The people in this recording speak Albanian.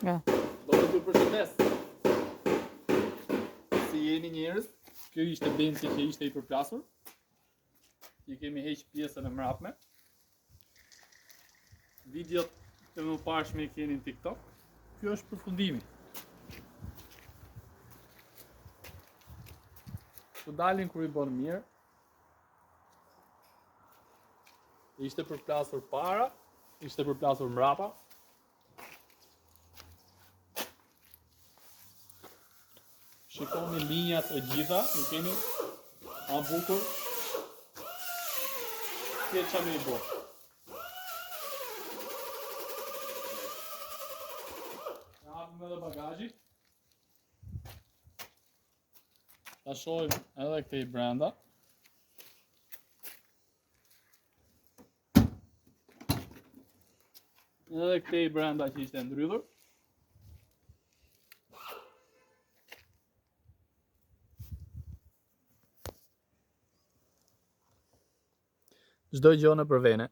Ja. Do të përshëndes. Si jeni njerëz? Kjo ishte Benci që ishte i përplasur. I kemi heq pjesën e mrapme. Videot të mëparshme i keni në TikTok. Kjo është përfundimi. Të dalin kur i bën mirë. Ishte përplasur para, ishte përplasur mrapa. Shikoni linjat e gjitha, i keni a bukur. Kje qa me i bo. Ja hapim edhe bagazhit. Ta shohim edhe këtej brenda. Edhe këtej brenda që ishte ndrydhur. Çdo gjë në për vene.